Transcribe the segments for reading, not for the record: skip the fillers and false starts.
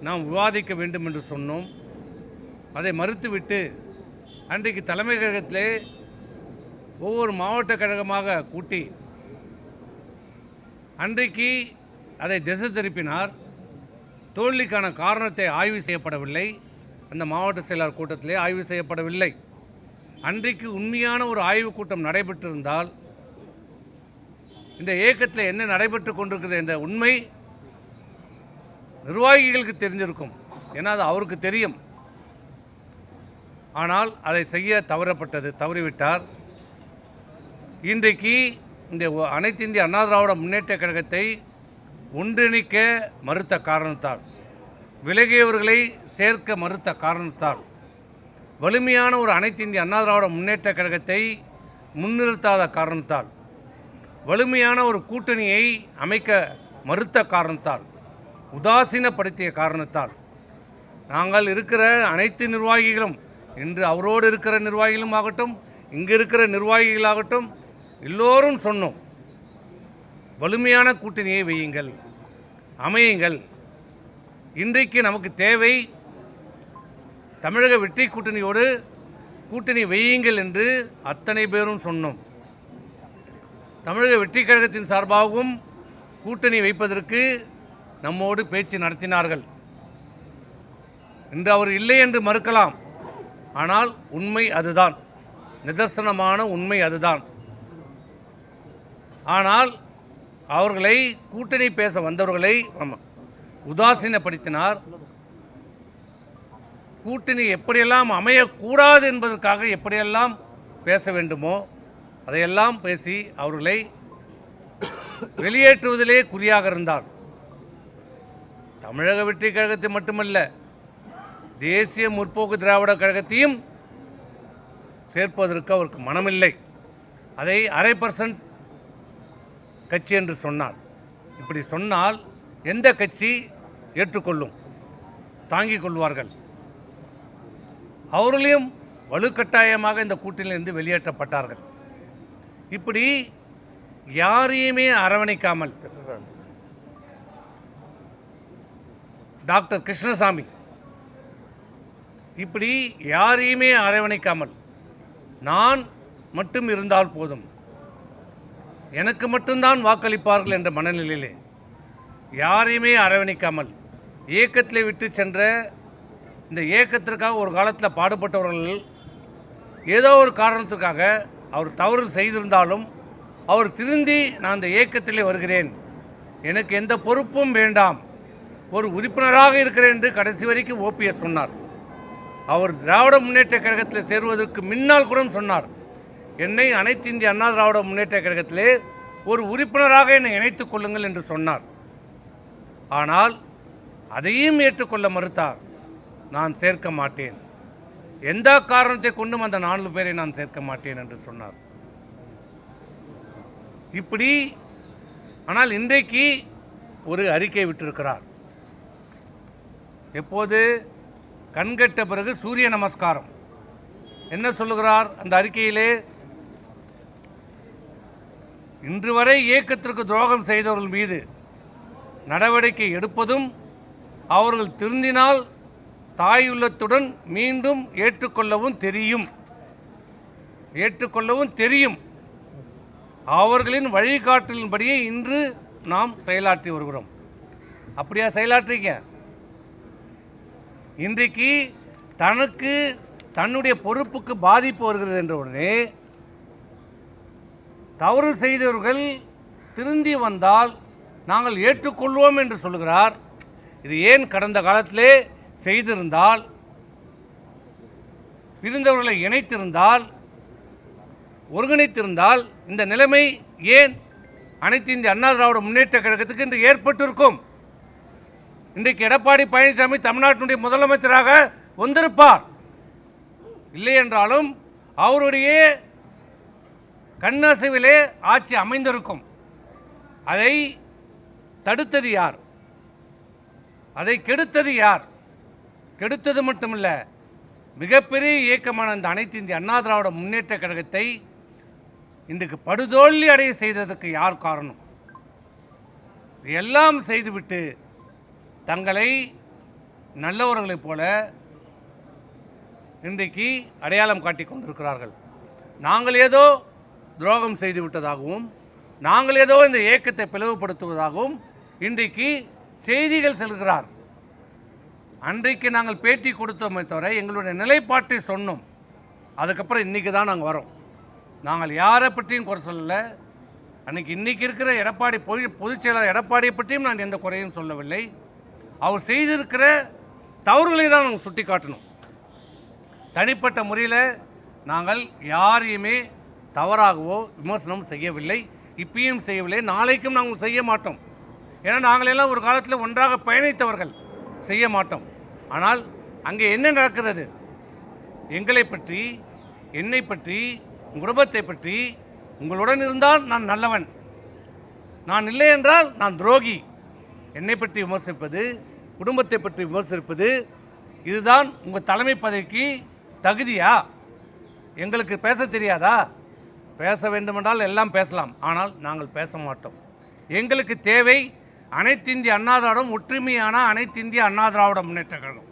நாம் விவாதிக்க வேண்டும் என்று சொன்னோம். அதை மறுத்துவிட்டு அன்றைக்கு தலைமை கழகத்திலே ஒவ்வொரு மாவட்ட கழகமாக கூட்டி அன்றைக்கு அதை திசை திருப்பினார். தோல்விக்கான காரணத்தை ஆய்வு செய்யப்படவில்லை. அந்த மாவட்ட செயலாளர் கூட்டத்திலே ஆய்வு செய்யப்படவில்லை. அன்றைக்கு உண்மையான ஒரு ஆய்வு கூட்டம் நடைபெற்றிருந்தால் இந்த இயக்கத்தில் என்ன நடைபெற்று கொண்டிருக்கிறது என்ற உண்மை நிர்வாகிகளுக்கு தெரிஞ்சிருக்கும். ஏன்னா அது அவருக்கு தெரியும். ஆனால் அதை செய்ய தவறிவிட்டார். இன்றைக்கு இந்த அனைத்து இந்திய அண்ணா திராவிட முன்னேற்ற கழகத்தை ஒன்றிணைக்க மறுத்த காரணத்தால், விலகியவர்களை சேர்க்க மறுத்த காரணத்தால், வலிமையான ஒரு அனைத்து இந்திய அண்ணா திராவிட முன்னேற்ற கழகத்தை முன்னிறுத்தாத காரணத்தால், வலிமையான ஒரு கூட்டணியை அமைக்க மறுத்த காரணத்தால், உதாசீனப்படுத்திய காரணத்தால் நாங்கள் இருக்கிற அனைத்து நிர்வாகிகளும், இன்று அவரோடு இருக்கிற நிர்வாகிகளும் ஆகட்டும், இங்கு இருக்கிற நிர்வாகிகளாகட்டும், எல்லோரும் சொன்னோம், வலிமையான கூட்டணியை வையுங்கள், அமையுங்கள். இன்றைக்கு நமக்கு தேவை தமிழக வெற்றி கூட்டணியோடு கூட்டணி வையுங்கள் என்று அத்தனை பேரும் சொன்னோம். தமிழக வெற்றி கழகத்தின் சார்பாகவும் கூட்டணி வைப்பதற்கு நம்மோடு பேச்சு நடத்தினார்கள். இன்று அவர் இல்லை என்று மறுக்கலாம். ஆனால் உண்மை அதுதான், நிதர்சனமான உண்மை அதுதான். ஆனால் அவர்களை கூட்டணி பேச வந்தவர்களை உதாசீனப்படுத்தினார். கூட்டணி எப்படியெல்லாம் அமையக்கூடாது என்பதற்காக எப்படியெல்லாம் பேச வேண்டுமோ அதையெல்லாம் பேசி அவர்களை வெளியேற்றுவதிலே குறியாக இருந்தார். தமிழக வெற்றி கழகத்தை மட்டுமல்ல, தேசிய முற்போக்கு திராவிட கழகத்தையும் சேர்ப்பதற்கு அவருக்கு மனமில்லை. அதை 0.5% கட்சி என்று சொன்னார். இப்படி சொன்னால் எந்த கட்சி ஏற்றுக்கொள்ளும், தாங்கிக் கொள்வார்கள்? அவர்களையும் வலுக்கட்டாயமாக இந்த கூட்டணியிலிருந்து வெளியேற்றப்பட்டார்கள். இப்படி யாரையுமே அரவணைக்காமல் டாக்டர் கிருஷ்ணசாமி இப்படி யாரையுமே அரவணைக்காமல் நான் மட்டும் இருந்தால் போதும், எனக்கு மட்டும்தான் வாக்களிப்பார்கள் என்ற மனநிலையிலே யாரையுமே அரவணைக்காமல் இயக்கத்திலே விட்டு சென்ற, இந்த இயக்கத்திற்காக ஒரு காலத்தில் பாடுபட்டவர்கள் ஏதோ ஒரு காரணத்திற்காக அவர் தவறு செய்திருந்தாலும் அவர் திருந்தி நான் இந்த இயக்கத்திலே வருகிறேன், எனக்கு எந்த பொறுப்பும் வேண்டாம், ஒரு உறுப்பினராக இருக்கிறேன் என்று கடைசி வரைக்கும் ஓபிஎஸ் சொன்னார். அவர் திராவிட முன்னேற்ற கழகத்தில் சேருவதற்கு முன்னால் கூட சொன்னார், என்னை அனைத்து இந்திய அண்ணா திராவிட முன்னேற்ற கழகத்திலே ஒரு உறுப்பினராக என்னை இணைத்துக் கொள்ளுங்கள் என்று சொன்னார். ஆனால் அதையும் ஏற்றுக்கொள்ள மறுத்தார். நான் சேர்க்க மாட்டேன், எந்த காரணத்தை கொண்டும் அந்த 4 பேரை நான் சேர்க்க மாட்டேன் என்று சொன்னார். இப்படி ஆனால் இன்றைக்கு ஒரு அறிக்கை விட்டிருக்கிறார். எப்போது கண்கட்ட பிறகு சூரிய நமஸ்காரம். என்ன சொல்லுகிறார் அந்த அறிக்கையிலே? இன்று வரை இயக்கத்திற்கு துரோகம் செய்தவர்கள் மீது நடவடிக்கை எடுப்பதும், அவர்கள் திருந்தினால் தாயுள்ளத்துடன் மீண்டும் ஏற்றுக்கொள்ளவும் தெரியும். அவர்களின் வழிகாட்டலின்படியே இன்று நாம் செயலாற்றி வருகிறோம். அப்படியா செயலாற்றிங்க? இன்றைக்கு தன்னுடைய பொறுப்புக்கு பாதிப்பு வருகிறது என்ற உடனே தவறு செய்தவர்கள் திருந்தி வந்தால் நாங்கள் ஏற்றுக்கொள்வோம் என்று சொல்கிறார். இது ஏன் கடந்த காலத்திலே செய்திருந்தால், இருந்தவர்களை இணைத்திருந்தால், ஒருங்கிணைத்திருந்தால் இந்த நிலைமை ஏன் அனைத்து இந்திய அண்ணா திராவிட முன்னேற்ற கழகத்துக்கு இன்று ஏற்பட்டிருக்கும்? இன்றைக்கு எடப்பாடி பழனிசாமி தமிழ்நாட்டினுடைய முதலமைச்சராக வந்திருப்பார். இல்லை என்றாலும் அவருடைய கண்ணசைவிலே ஆட்சி அமைந்திருக்கும். அதை தடுத்தது யார்? அதை கெடுத்தது யார்? கெடுத்தது மட்டுமல்ல, மிகப்பெரிய இயக்கமான இந்த அனைத்து இந்திய அண்ணா திராவிட முன்னேற்ற கழகத்தை இன்றைக்கு படுதோல்வி அடைய செய்ததற்கு யார் காரணம்? எல்லாம் செய்துவிட்டு தங்களை நல்லவர்களைப் போல இன்றைக்கு அடையாளம் காட்டி கொண்டிருக்கிறார்கள். நாங்கள் ஏதோ துரோகம் செய்து விட்டதாகவும், நாங்கள் ஏதோ இந்த இயக்கத்தை பிளவுபடுத்துவதாகவும் இன்றைக்கு செய்திகள் செல்கிறார். அன்றைக்கு நாங்கள் பேட்டி கொடுத்தோமே தவிர எங்களுடைய நிலைப்பாட்டை சொன்னோம். அதுக்கப்புறம் இன்றைக்கி தான் நாங்கள் வரோம். நாங்கள் யாரை பற்றியும் குறை சொல்லலை. இன்றைக்கி இருக்கிற எடப்பாடி பொதுச் செயலாளர் எடப்பாடியை பற்றியும் நான் எந்த குறையும் சொல்லவில்லை. அவர் செய்திருக்கிற தவறுகளை தான் நாங்கள் சுட்டி காட்டணும். தனிப்பட்ட முறையில் நாங்கள் யாரையுமே தவறாகவோ விமர்சனம் செய்யவில்லை, இப்பயும் செய்யவில்லை, நாளைக்கும் நாங்கள் செய்ய மாட்டோம். ஏன்னா நாங்கள் எல்லாம் ஒரு காலத்தில் ஒன்றாக பயணித்தவர்கள், செய்ய மாட்டோம். ஆனால் அங்கே என்ன நடக்கிறது, எங்களை பற்றி, என்னை பற்றி, குடும்பத்தை பற்றி, உங்களுடன் இருந்தால் நான் நல்லவன், நான் இல்லை என்றால் நான் துரோகி, என்னை பற்றி விமர்சிப்பது, குடும்பத்தை பற்றி விமர்சிப்பது, இதுதான் உங்கள் தலைமை பதவிக்கு தகுதியா? எங்களுக்கு பேச தெரியாதா? பேச வேண்டுமென்றால் எல்லாம் பேசலாம், ஆனால் நாங்கள் பேச மாட்டோம். எங்களுக்கு தேவை அனைத்திந்திய அண்ணா திராவிடம், ஒற்றுமையான அனைத்திந்திய அண்ணா திராவிட முன்னேற்ற கழகம்.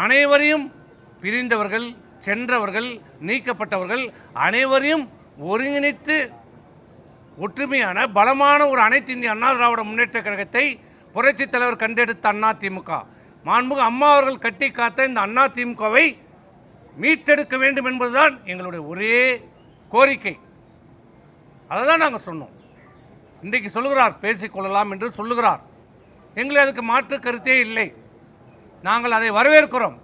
அனைவரையும் பிரிந்தவர்கள், சென்றவர்கள், நீக்கப்பட்டவர்கள் அனைவரையும் ஒருங்கிணைத்து ஒற்றுமையான பலமான ஒரு அனைத்திந்திய அண்ணா திராவிட முன்னேற்ற கழகத்தை புரட்சித் தலைவர் கண்டெடுத்த அண்ணா திமுக, மாண்புமிகு அம்மா அவர்கள் கட்டி காத்த இந்த அண்ணா திமுகவை மீட்டெடுக்க வேண்டும் என்பதுதான் எங்களுடைய ஒரே கோரிக்கை. அதை தான் நாங்கள் சொன்னோம். இன்றைக்கு சொல்லுகிறார் பேசிக்கொள்ளலாம் என்று சொல்லுகிறார். எங்களுக்கு அதுக்கு மாற்று கருத்தே இல்லை. நாங்கள் அதை வரவேற்கிறோம்.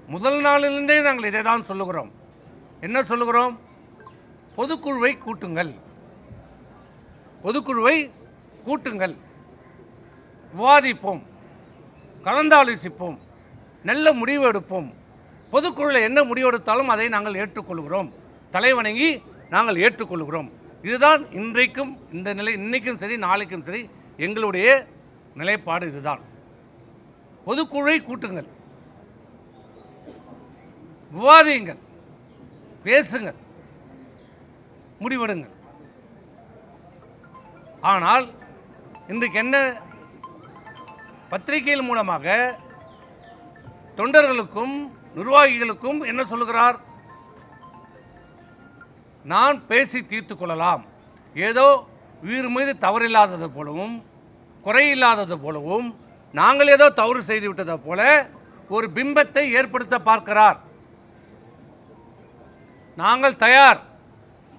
முதல் நாளிலிருந்தே நாங்கள் இதை தான் சொல்லுகிறோம். என்ன சொல்லுகிறோம்? பொதுக்குழுவை கூட்டுங்கள், பொதுக்குழுவை கூட்டுங்கள், விவாதிப்போம், கலந்தாலோசிப்போம், நல்ல முடிவு எடுப்போம். பொதுக்குழுவில் என்ன முடிவெடுத்தாலும் அதை நாங்கள் ஏற்றுக்கொள்கிறோம், தலைவணங்கி நாங்கள் ஏற்றுக்கொள்கிறோம். இதுதான் இன்றைக்கும் இந்த நிலை, இன்றைக்கும் சரி நாளைக்கும் சரி எங்களுடைய நிலைப்பாடு இதுதான். பொதுக்குழுவை கூட்டுங்கள், விவாதியுங்கள், பேசுங்கள், முடிவெடுங்கள். ஆனால் இன்றைக்கு என்ன, பத்திரிகைகள் மூலமாக தொண்டர்களுக்கும் நிர்வாகிகளுக்கும் என்ன சொல்லுகிறார்? நான் பேசி தீர்த்து கொள்ளலாம், ஏதோ உயிர் மீது தவறில்லாதது போலவும் குறையில்லாதது போலவும் நாங்கள் ஏதோ தவறு செய்துவிட்டதை போல ஒரு பிம்பத்தை ஏற்படுத்த பார்க்கிறார். நாங்கள் தயார்,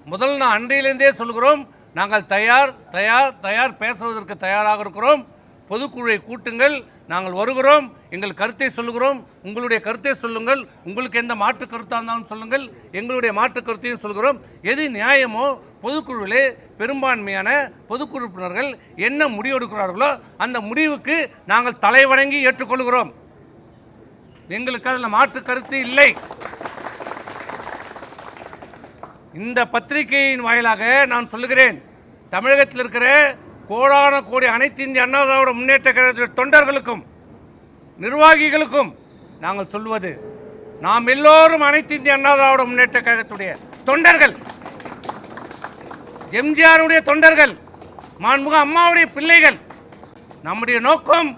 முதல் நான் அன்றையிலிருந்தே சொல்கிறோம், நாங்கள் தயார் தயார் தயார் பேசுவதற்கு தயாராக இருக்கிறோம். பொதுக்குழுவை கூட்டுங்கள், நாங்கள் வருகிறோம், எங்கள் கருத்தை சொல்லுகிறோம், உங்களுடைய கருத்தை சொல்லுங்கள், உங்களுக்கு எந்த மாற்று கருத்தாக இருந்தாலும் சொல்லுங்கள், எங்களுடைய மாற்று கருத்தையும் சொல்கிறோம். எது நியாயமோ பொதுக்குழுவிலே பெரும்பான்மையான பொதுக்குழு உறுப்பினர்கள் என்ன முடிவெடுக்கிறார்களோ அந்த முடிவுக்கு நாங்கள் தலைவணங்கி ஏற்றுக்கொள்கிறோம். எங்களுக்கு அதில் மாற்று கருத்து இல்லை. இந்த பத்திரிகையின் வாயிலாக நான் சொல்லுகிறேன், தமிழகத்தில் இருக்கிற கோடான கோடி அனைத்து இந்திய அண்ணா திராவிட முன்னேற்ற கழக தொண்டர்களுக்கும் நிர்வாகிகளுக்கும் நாங்கள் சொல்வது, நாம் எல்லோரும் அனைத்து இந்திய அண்ணா திராவிட முன்னேற்ற கழகத்துடைய தொண்டர்கள், எம்ஜிஆருடைய தொண்டர்கள், மாண்புமிகு அம்மாவுடைய பிள்ளைகள். நம்முடைய நோக்கம்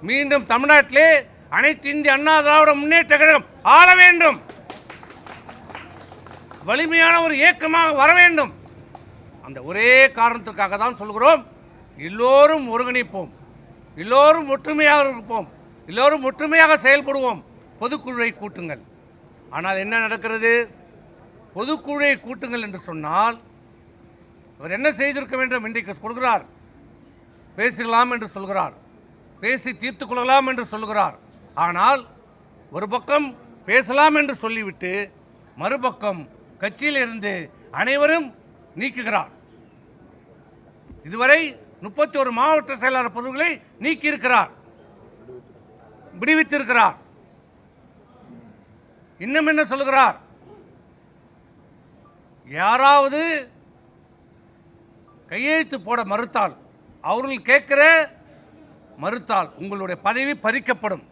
மீண்டும் தமிழ்நாட்டிலே அனைத்து இந்திய அண்ணா திராவிட முன்னேற்ற கழகம் ஆள வேண்டும், வலிமையான ஒரு இயக்கமாக வர வேண்டும். அந்த ஒரே காரணத்திற்காக தான் சொல்கிறோம், எல்லோரும் ஒருங்கிணைப்போம், எல்லோரும் ஒற்றுமையாக இருப்போம், எல்லோரும் ஒற்றுமையாக செயல்படுவோம். பொதுக்குழுவை கூட்டுங்கள். ஆனால் என்ன நடக்கிறது? பொதுக்குழுவை கூட்டுங்கள் என்று சொன்னால் அவர் என்ன செய்திருக்க வேண்டும்? இன்றைக்கு கொடுக்கிறார், பேசலாம் என்று சொல்கிறார், பேசி தீர்த்து கொள்ளலாம் என்று சொல்கிறார். ஆனால் ஒரு பக்கம் பேசலாம் என்று சொல்லிவிட்டு மறுபக்கம் கட்சியில் இருந்து அனைவரும் நீக்குகிறார். இதுவரை 31 மாவட்ட செயலாளர் பதவிகளை நீக்கியிருக்கிறார், விடுவித்திருக்கிறார். இன்னும் என்ன சொல்கிறார்? யாராவது கையெழுத்து போட மறுத்தால், அவர்கள் கேட்கிற மறுத்தால் உங்களுடைய பதவி பறிக்கப்படும்,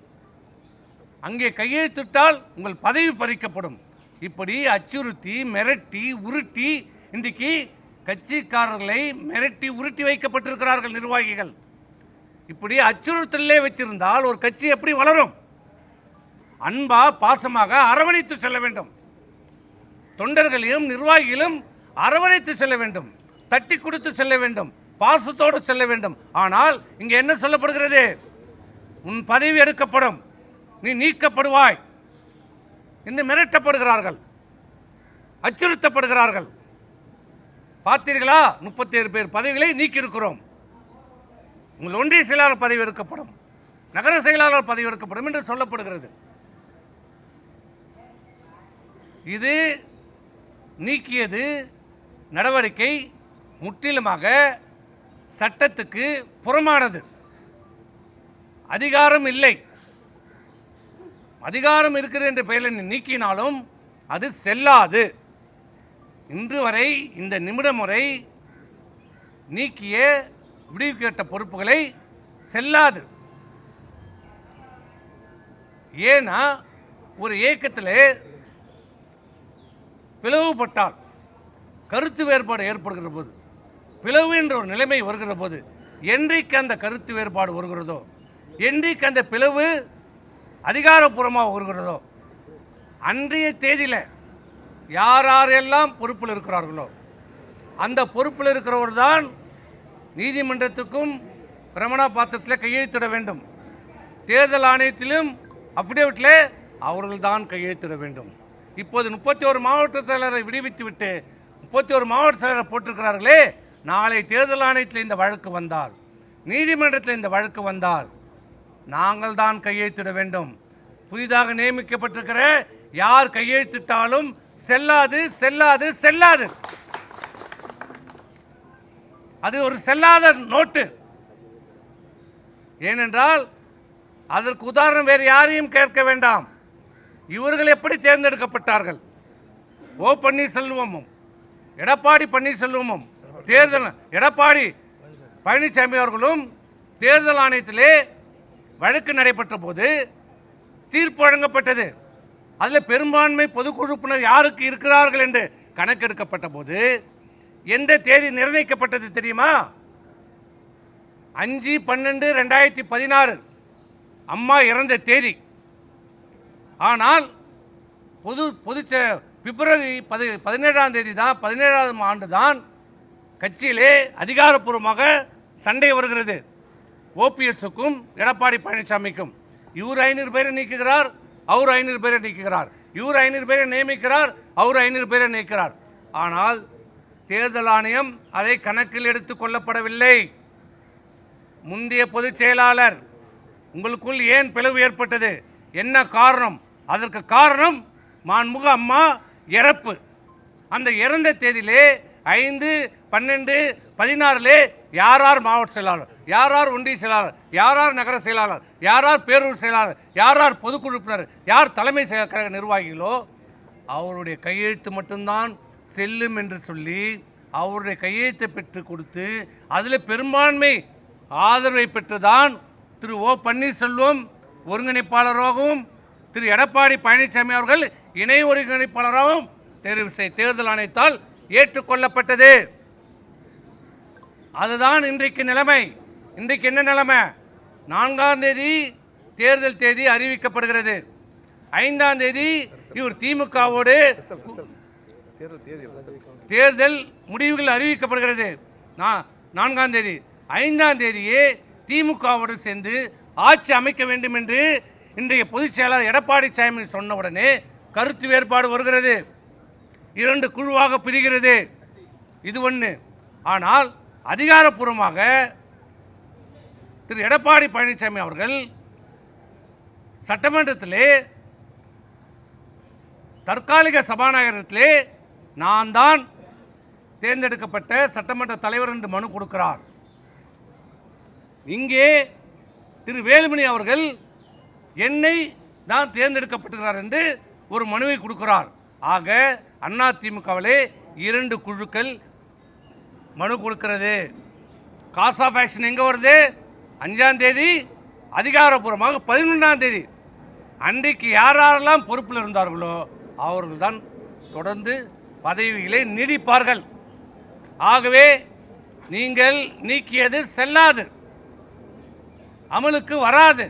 அங்கே கையெழுத்திட்டால் உங்கள் பதவி பறிக்கப்படும். இப்படி அச்சுறுத்தி மிரட்டி உருட்டி இன்றைக்கு கட்சிக்காரர்களை மிரட்டி உருட்டி வைக்கப்பட்டிருக்கிறார்கள் நிர்வாகிகள். இப்படி அச்சுறுத்தலே வச்சிருந்தால் ஒரு கட்சி எப்படி வளரும்? அன்பா பாசமாக அரவணைத்து செல்ல வேண்டும். தொண்டர்களையும் நிர்வாகிகளும் அரவணைத்து செல்ல வேண்டும், தட்டி கொடுத்து செல்ல வேண்டும், பாசத்தோடு செல்ல வேண்டும். ஆனால் இங்கே என்ன சொல்லப்படுகிறது? உன் பதவி எடுக்கப்படும், நீ நீக்கப்படுவாய் என்று மிரட்டப்படுகிறார்கள், அச்சுறுத்தப்படுகிறார்கள். பார்த்தீர்களா? 37 பேர் பதவிகளை நீக்கியிருக்கிறோம். உங்கள் ஒன்றிய செயலாளர் பதவி எடுக்கப்படும், நகர செயலாளர் பதவி எடுக்கப்படும் என்று சொல்லப்படுகிறது. இது நீக்கியது நடவடிக்கை முற்றிலுமாக சட்டத்துக்கு புறமானது. அதிகாரம் இல்லை, அதிகாரம் இருக்கிறது என்ற பெயரில் நீக்கினாலும் அது செல்லாது. இன்று வரை இந்த நிமிடம் வரை நீக்கிய விடுவிக்கப்பட்ட பொறுப்புகளை செல்லாது. ஏன்னா ஒரு இயக்கத்தில் பிளவுபட்டால், கருத்து வேறுபாடு ஏற்படுகிற போது, பிளவு என்ற ஒரு நிலைமை வருகிற போது, என்றைக்கு அந்த கருத்து வேறுபாடு வருகிறதோ, என்றைக்கு அந்த பிளவு அதிகாரப்பூர்வமாக வருகிறதோ, அன்றைய தேதியில் யாரெல்லாம் பொறுப்பில் இருக்கிறார்களோ அந்த பொறுப்பில் இருக்கிறவர் தான் நீதிமன்றத்துக்கும் பிரமாண பாத்திரத்தில் கையெழுத்திட வேண்டும். தேர்தல் ஆணையத்திலும் அஃபிடேவிட்டில் அவர்கள் தான் கையெழுத்திட வேண்டும். இப்போது 31 மாவட்ட செயலரை விடுவித்து விட்டு 31 மாவட்ட செயலரை போட்டிருக்கிறார்களே, நாளை தேர்தல் ஆணையத்தில் இந்த வழக்கு வந்தால், நீதிமன்றத்தில் இந்த வழக்கு வந்தால் நாங்கள் தான் கையெழுத்திட வேண்டும். புதிதாக நியமிக்கப்பட்டிருக்கிற யார் கையெழுத்திட்டாலும் செல்லாது, செல்லாது, செல்லாது. அது ஒரு செல்லாத நோட்டு. ஏனென்றால் அதற்கு உதாரணம் வேறு யாரையும் கேட்க வேண்டாம். இவர்கள் எப்படி தேர்ந்தெடுக்கப்பட்டார்கள்? ஓ பன்னீர்செல்வமும் எடப்பாடி பன்னீர்செல்வமும் எடப்பாடி பழனிசாமி அவர்களும் தேர்தல் ஆணையத்திலே வழக்கு நடைபெற்ற போது தீர்ப்பு வழங்கப்பட்டது. அதில் பெரும்பான்மை பொதுக்குழுப்பினர் யாருக்கு இருக்கிறார்கள் என்று கணக்கெடுக்கப்பட்ட போது எந்த தேதி நிர்ணயிக்கப்பட்டது தெரியுமா? 5/12/2016 அம்மா இறந்த தேதி. ஆனால் பிப்ரவரி 17ஆம் தேதி தான், 17ஆம் ஆண்டு தான் கட்சியிலே அதிகாரப்பூர்வமாக சண்டை வருகிறது. ஓபிஎஸ்க்கும் எடப்பாடி பழனிசாமிக்கும். இவர் 500 பேரை நீக்குகிறார், அவர் 500 பேரை நீக்குகிறார். இவர் 500 பேரை நியமிக்கிறார், அவர் 500 பேரை நீக்கிறார். ஆனால் தேர்தல் ஆணையம் அதை கணக்கில் எடுத்துக் கொள்ளப்படவில்லை. முந்தைய பொதுச் செயலாளர், உங்களுக்குள் ஏன் பிளவு ஏற்பட்டது, என்ன காரணம்? அதற்கு காரணம் மாண்புமிகு அம்மா இறப்பு. அந்த இறந்த தேதியிலே 5/12/16 யார் மாவட்ட செயலாளர், யார் ஒன்றிய செயலாளர், யார் நகர செயலாளர், யார் பேரூர் செயலாளர், யார் பொதுக்குழுப்பினர், யார் தலைமை கழக நிர்வாகிகளோ அவருடைய கையெழுத்து மட்டும்தான் செல்லும் என்று சொல்லி அவருடைய கையெழுத்தை பெற்று கொடுத்து அதில் பெரும்பான்மை ஆதரவை பெற்றுதான் திரு ஓ பன்னீர்செல்வம் ஒருங்கிணைப்பாளராகவும் திரு எடப்பாடி பழனிசாமி அவர்கள் இணை ஒருங்கிணைப்பாளராகவும் தேர்தல் ஆணையத்தால் ஏற்றுக்கொள்ளப்பட்டது. அதுதான் இன்றைக்கு நிலைமை. இன்றைக்கு என்ன நிலைமை? 4ஆம் தேதி தேர்தல் தேதி அறிவிக்கப்படுகிறது. 5ஆம் தேதி இவர் திமுகவோடு தேர்தல் முடிவுகள் அறிவிக்கப்படுகிறது. 4ஆம் தேதி, 5ஆம் தேதியே திமுகவோடு சேர்ந்து ஆட்சி அமைக்க வேண்டும் என்று இன்றைய பொதுச் செயலாளர் எடப்பாடி சாமி சொன்ன உடனே கருத்து வேறுபாடு வருகிறது, 2 குழுவாக பிரிகிறது. இது ஒன்று. ஆனால் அதிகாரப்பூர்வமாக திரு எடப்பாடி பழனிசாமி அவர்கள் சட்டமன்றத்திலே தற்காலிக சபாநாயகத்திலே நான் தான் தேர்ந்தெடுக்கப்பட்ட சட்டமன்ற தலைவர் என்று மனு கொடுக்கிறார். இங்கே திரு வேலுமணி அவர்கள் என்னை தான் தேர்ந்தெடுக்கப்பட்டிருக்கிறார் என்று ஒரு மனுவை கொடுக்கிறார். ஆக அதிமுகவிலே 2 குழுக்கள் மனு கொடுக்கிறது. காஸ் ஆஃப் ஆக்ஷன் எங்கே வருது? 5ஆம் தேதி, அதிகாரப்பூர்வமாக 11ஆம் தேதி. அன்றைக்கு யாரெல்லாம் பொறுப்பில் இருந்தார்களோ அவர்கள் தான் தொடர்ந்து பதவிகளை நீடிப்பார்கள். ஆகவே நீங்கள் நீக்கியது செல்லாது. அமலுக்கு வராது.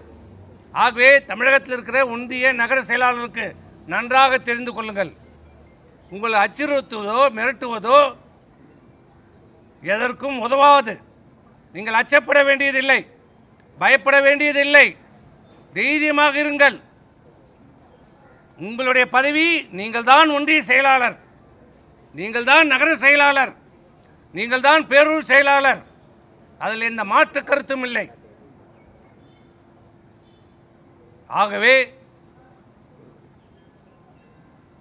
ஆகவே தமிழகத்தில் இருக்கிற ஒன்றிய நகர செயலாளருக்கு நன்றாக தெரிந்து கொள்ளுங்கள். உங்களை அச்சுறுத்துவதோ மிரட்டுவதோ எதற்கும் உதவாது. நீங்கள் அச்சப்பட வேண்டியதில்லை, பயப்பட வேண்டியதில்லை. தைரியமாக இருங்கள். உங்களுடைய பதவி, நீங்கள் தான் ஒன்றிய செயலாளர், நீங்கள் தான் நகர செயலாளர், நீங்கள் தான் பேரூர் செயலாளர். அதில் எந்த மாற்று கருத்தும் இல்லை. ஆகவே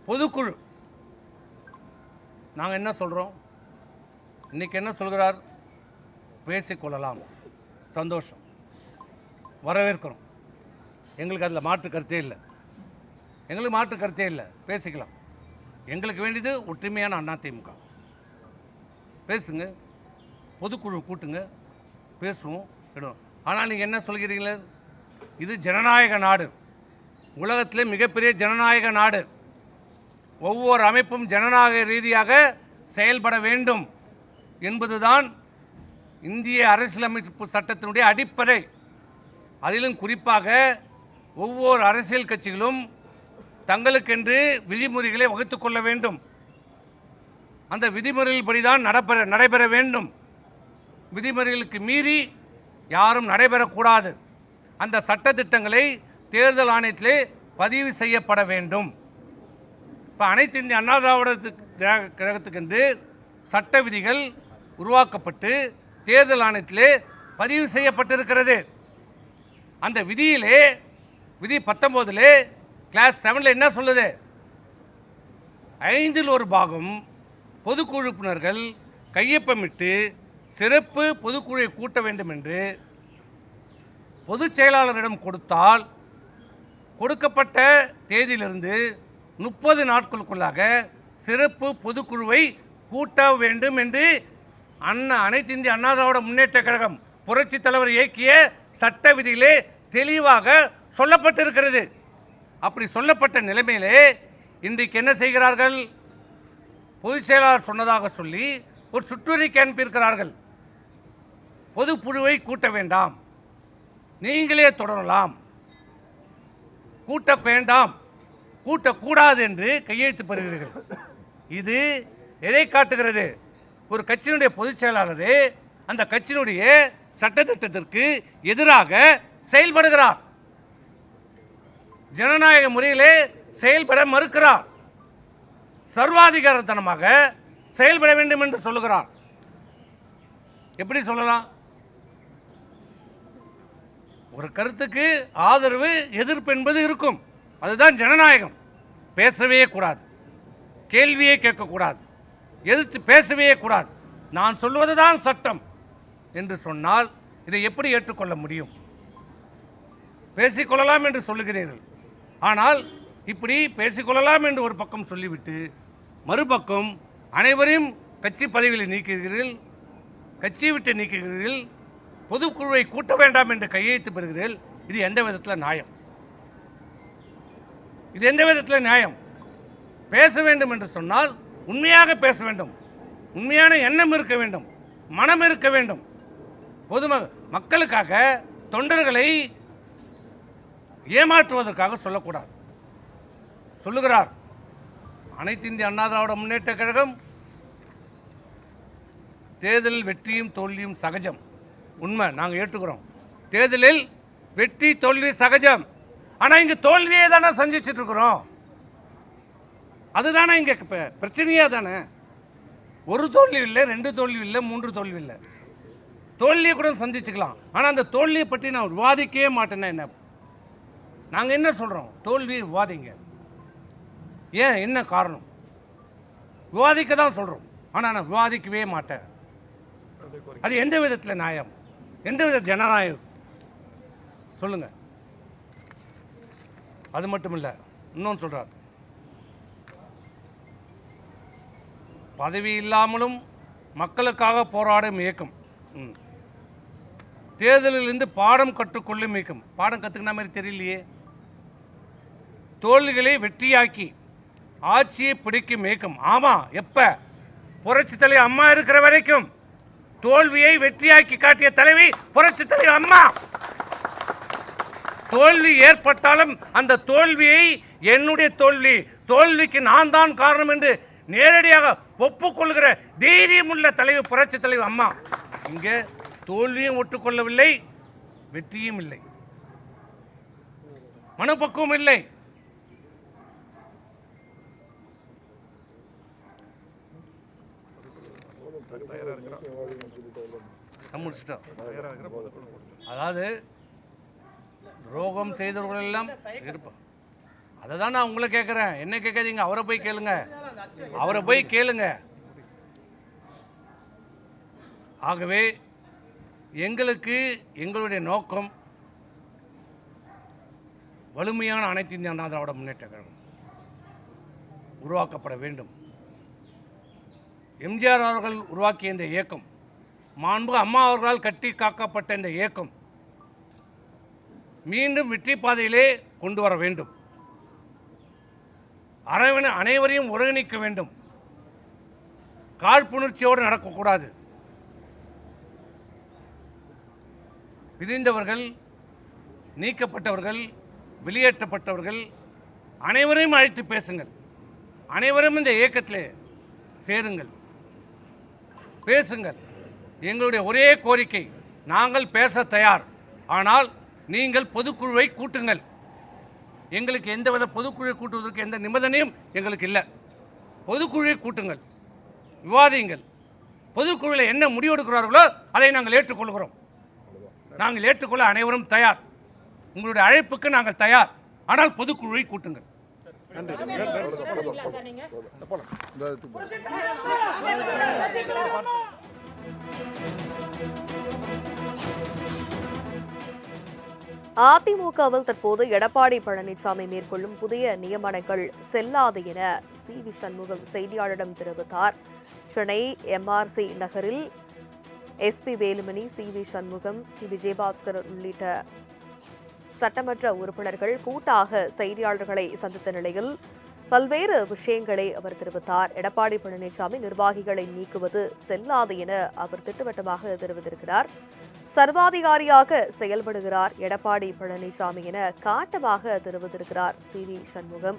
பொதுக்குழு நாங்கள் என்ன சொல்கிறோம், இன்னைக்கு என்ன சொல்கிறார், பேசிக்கொள்ளலாம், சந்தோஷம், வரவேற்கிறோம். எங்களுக்கு அதில் மாற்று கருத்தே இல்லை, எங்களுக்கு மாற்று கருத்தே இல்லை, பேசிக்கலாம். எங்களுக்கு வேண்டியது ஒற்றுமையான அதிமுக. பேசுங்க, பொதுக்குழு கூட்டுங்க, பேசுவோம், விடுவோம். ஆனால் நீங்கள் என்ன சொல்கிறீங்களே, இது ஜனநாயக நாடு, உலகத்திலே மிகப்பெரிய ஜனநாயக நாடு. ஒவ்வொரு அமைப்பும் ஜனநாயக ரீதியாக செயல்பட வேண்டும் என்பதுதான் இந்திய அரசியலமைப்பு சட்டத்தினுடைய அடிப்படை. அதிலும் குறிப்பாக ஒவ்வொரு அரசியல் கட்சிகளும் தங்களுக்கென்று விதிமுறைகளை வகுத்துக் கொள்ள வேண்டும். அந்த விதிமுறைகளின்படி தான் நடைபெற வேண்டும். விதிமுறைகளுக்கு மீறி யாரும் நடைபெறக்கூடாது. அந்த சட்டத்திட்டங்களை தேர்தல் ஆணையத்திலே பதிவு செய்யப்பட வேண்டும். இப்போ அனைத்து இந்திய அண்ணா திராவிட கழகத்துக்கென்று சட்ட விதிகள் உருவாக்கப்பட்டு தேர்தல் ஆணையத்திலே பதிவு செய்யப்பட்டிருக்கிறது. அந்த விதியிலே விதி 19 கிளாஸ் 7 என்ன சொல்லுது, 5ல் 1 பாகம் பொதுக்குழு உறுப்பினர்கள் கையொப்பமிட்டு சிறப்பு பொதுக்குழுவை கூட்ட வேண்டும் என்று பொதுச் செயலாளரிடம் கொடுத்தால் கொடுக்கப்பட்ட தேதியிலிருந்து 30 நாட்களுக்குள்ளாக சிறப்பு பொதுக்குழுவை கூட்ட வேண்டும் என்று அனைத்து இந்திய அண்ணா திராவிட முன்னேற்ற கழகம் புரட்சித் தலைவர் இயக்கிய சட்ட விதியிலே தெளிவாக சொல்லப்பட்டிருக்கிறது. அப்படி சொல்லப்பட்ட நிலைமையிலே இன்றைக்கு என்ன செய்கிறார்கள், பொதுச் செயலாளர் சொன்னதாக சொல்லி ஒரு சுற்றறிக்கை அனுப்பியிருக்கிறார்கள். பொதுக்குழுவை கூட்ட வேண்டாம், நீங்களே தொடரலாம், கூட்ட வேண்டாம், கூட்டக்கூடாது என்று கையெழுத்து பெறுகிறீர்கள். இது எதை காட்டுகிறது, ஒரு கட்சியினுடைய பொதுச் செயலாளரே அந்த கட்சியினுடைய சட்டத்திட்டத்திற்கு எதிராக செயல்படுகிறார், ஜனநாயக முறையிலே செயல்பட மறுக்கிறார், சர்வாதிகாரத்தனமாக செயல்பட வேண்டும் என்று சொல்லுகிறார். எப்படி சொல்லலாம்? ஒரு கருத்துக்கு ஆதரவு எதிர்ப்பு என்பது இருக்கும், அதுதான் ஜனநாயகம். பேசவே கூடாது, கேள்வியே கேட்கக்கூடாது, எதிர்த்து பேசவே கூடாது, நான் சொல்வதுதான் சட்டம் என்று சொன்னால் இதை எப்படி ஏற்றுக்கொள்ள முடியும்? பேசிக்கொள்ளலாம் என்று சொல்லுகிறீர்கள், ஆனால் இப்படி பேசிக்கொள்ளலாம் என்று ஒரு பக்கம் சொல்லிவிட்டு மறுபக்கம் அனைவரையும் கட்சி பதவியில் நீக்குகிறீர்கள், கட்சியை விட்டு நீக்குகிறீர்கள், பொதுக்குழுவை கூட்ட வேண்டாம் என்று கையெழுத்து பெறுகிறீர்கள். இது எந்த விதத்தில் நியாயம்? இது எந்த விதத்தில் நியாயம்? பேச வேண்டும் என்று சொன்னால் உண்மையாக பேச வேண்டும், உண்மையான எண்ணம் இருக்க வேண்டும், மனம் இருக்க வேண்டும். மக்களுக்காக, தொண்டர்களை ஏமாற்றுவதற்காக சொல்லக்கூடாது. சொல்லுகிறார் அனைத்து இந்திய அண்ணா திராவிட முன்னேற்ற கழகம் தேர்தலில் வெற்றியும் தோல்வியும் சகஜம். உண்மை, நாங்கள் ஏற்றுக்கிறோம். தேர்தலில் வெற்றி தோல்வி சகஜம். ஆனால் இங்கே தோல்வியே தானே சந்திச்சுட்டு இருக்கிறோம். அதுதானே இங்கே பிரச்சனையே தானே. ஒரு தோல்வி இல்லை, 2 தோல்வி இல்லை, 3 தோல்வி இல்லை, தோல்வியை கூட சந்திச்சுக்கலாம். ஆனால் அந்த தோல்வியை பற்றி நான் விவாதிக்கவே மாட்டேன்னா என்ன? நாங்கள் என்ன சொல்கிறோம், தோல்வியை விவாதிங்க. ஏன், என்ன காரணம்? விவாதிக்க தான் சொல்கிறோம், ஆனால் நான் விவாதிக்கவே மாட்டேன். அது எந்த விதத்தில் நியாயம், எந்த வித ஜனநாயகம் சொல்லுங்கள். அது மட்டும் இல்லை, இன்னொன்று சொல்கிறார், பதவி இல்லாமலும் மக்களுக்காக போராடும் இயக்கம், தேர்தலிலிருந்து பாடம் கற்றுக்கொள்ளும் இயக்கம். பாடம் கற்றுக்கின மாதிரி தெரியலையே. தோல்விகளை வெற்றியாக்கி ஆட்சியை பிடிக்கும் இயக்கம். ஆமாம், எப்போ? புரட்சித் தலைவர் அம்மா இருக்கிற வரைக்கும் தோல்வியை வெற்றியாக்கி காட்டிய தலைவி புரட்சித் தலைவர் அம்மா. தோல்வி ஏற்பட்டாலும் அந்த தோல்வியை என்னுடைய தோல்விக்கு நான் தான் காரணம் என்று நேரடியாக ஒப்புக்கொள்கிற தைரியமுள்ள தலைவர், புரட்சி தலைவர் அம்மா. இங்கே தோல்வியும் ஒட்டுக்கொள்ளவில்லை, வெற்றியும் இல்லை, மனப்பக்குவம் இல்லை. அதாவது துரோகம் செய்தவர்கள் எல்லாம் இருப்பான். அதை தான் நான் உங்களை கேட்குறேன், என்ன கேட்காதீங்க, அவரை போய் கேளுங்க, அவரை போய் கேளுங்க. ஆகவே எங்களுக்கு எங்களுடைய நோக்கம் வலிமையான அனைத்து இந்திய அண்ணா திராவிட முன்னேற்ற கழகம் உருவாக்கப்பட வேண்டும். எம்ஜிஆர் அவர்கள் உருவாக்கிய இந்த இயக்கம், மாண்புமிகு அம்மா அவர்களால் கட்டி காக்கப்பட்ட இந்த இயக்கம் மீண்டும் வெற்றி பாதையிலே கொண்டு வர வேண்டும். அனைவரையும் ஒருங்கிணைக்க வேண்டும். காழ்ப்புணர்ச்சியோடு நடக்கக்கூடாது. பிரிந்தவர்கள், நீக்கப்பட்டவர்கள், வெளியேற்றப்பட்டவர்கள் அனைவரையும் அழைத்து பேசுங்கள். அனைவரும் இந்த இயக்கத்திலே சேருங்கள், பேசுங்கள். எங்களுடைய ஒரே கோரிக்கை, நாங்கள் பேச தயார், ஆனால் நீங்கள் பொதுக்குழுவை கூட்டுங்கள். எங்களுக்கு எந்தவித பொதுக்குழுவை கூட்டுவதற்கு எந்த நிபந்தனையும் எங்களுக்கு இல்லை. பொதுக்குழுவை கூட்டுங்கள், விவாதியுங்கள். பொதுக்குழுவில் என்ன முடிவெடுக்கிறார்களோ அதை நாங்கள் ஏற்றுக்கொள்கிறோம். நாங்கள் ஏற்றுக்கொள்ள அனைவரும் தயார். உங்களுடைய அழைப்புக்கு நாங்கள் தயார், ஆனால் பொதுக்குழுவை கூட்டுங்கள். அதிமுகவில் தற்போது எடப்பாடி பழனிசாமி மேற்கொள்ளும் புதிய நியமனங்கள் செல்லாது என சி.வி. சண்முகம் செய்தியாளரிடம் தெரிவித்தார். சென்னை எம்ஆர்சி நகரில் S P. Velumani, CV. Shanmugam, C. Vijayabaskar உள்ளிட்ட சட்டமன்ற உறுப்பினர்கள் கூட்டாக செய்தியாளர்களை சந்தித்த நிலையில் பல்வேறு விஷயங்களை அவர் தெரிவித்தார். எடப்பாடி பழனிசாமி நிர்வாகிகளை நீக்குவது செல்லாது என அவர் திட்டவட்டமாக தெரிவித்திருக்கிறார். சர்வாதிகாரியாக செயல்படுகிறார் எடப்பாடி பழனிசாமி என காட்டமாக தெரிவித்திருக்கிறார் சி.வி. சண்முகம்.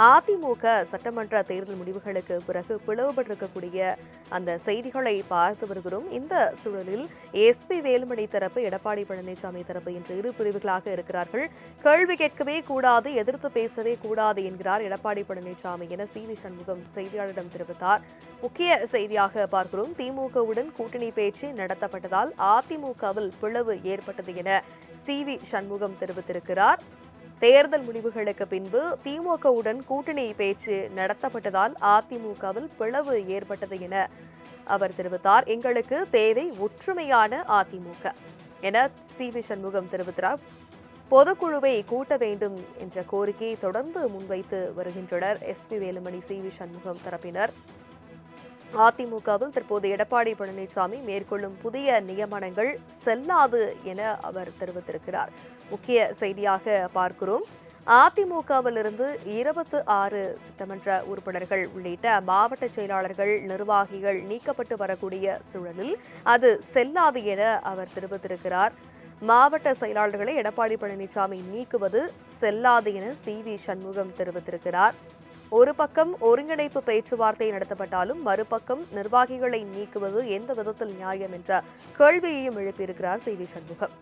அதிமுக சட்டமன்ற தேர்தல் முடிவுகளுக்கு பிறகு பிளவுபட்டிருக்கக்கூடிய அந்த செய்திகளை பார்த்து வருகிறோம். இந்த சூழலில் எஸ்.பி. வேலுமணி தரப்பு, எடப்பாடி பழனிசாமி தரப்பு என்று இரு பிரிவுகளாக இருக்கிறார்கள். கேள்வி கேட்கவே கூடாது, எதிர்த்து பேசவே கூடாது என்கிறார் எடப்பாடி பழனிசாமி என சி.வி. சண்முகம் செய்தியாளரிடம் தெரிவித்தார். முக்கிய செய்தியாக பார்க்கிறோம். திமுகவுடன் கூட்டணி பேச்சு நடத்தப்பட்டதால் அதிமுகவில் பிளவு ஏற்பட்டது என சி.வி. சண்முகம் தெரிவித்திருக்கிறார். தேர்தல் முடிவுகளுக்கு பின்பு திமுகவுடன் கூட்டணி பேச்சு நடத்தப்பட்டதால் அதிமுகவில் பிளவு ஏற்பட்டது என அவர் தெரிவித்தார். எங்களுக்கு தேவை ஒற்றுமையான அதிமுக என சி.வி. சண்முகம் தெரிவித்தார். பொதுக்குழுவை கூட்ட வேண்டும் என்ற கோரிக்கையை தொடர்ந்து முன்வைத்து வருகின்றனர் எஸ்.பி. வேலுமணி, சி.வி. சண்முகம் தரப்பினர். அதிமுகவில் தற்போது எடப்பாடி பழனிசாமி மேற்கொள்ளும் புதிய நியமனங்கள் செல்லாது என அவர் தெரிவித்திருக்கிறார். முக்கிய செய்தியாக பார்க்கிறோம். அதிமுகவிலிருந்து 26 சட்டமன்ற உறுப்பினர்கள் உள்ளிட்ட மாவட்ட செயலாளர்கள், நிர்வாகிகள் நீக்கப்பட்டு வரக்கூடிய சூழலில் அது செல்லாது என அவர் தெரிவித்திருக்கிறார். மாவட்ட செயலாளர்களை எடப்பாடி பழனிசாமி நீக்குவது செல்லாது என சி.வி. சண்முகம் தெரிவித்திருக்கிறார். ஒரு பக்கம் ஒருங்கிணைப்பு பேச்சுவார்த்தை நடத்தப்பட்டாலும் மறுபக்கம் நிர்வாகிகளை நீக்குவது எந்த விதத்தில் நியாயம் என்ற கேள்வியையும் எழுப்பியிருக்கிறார் சி.வி. சண்முகம்.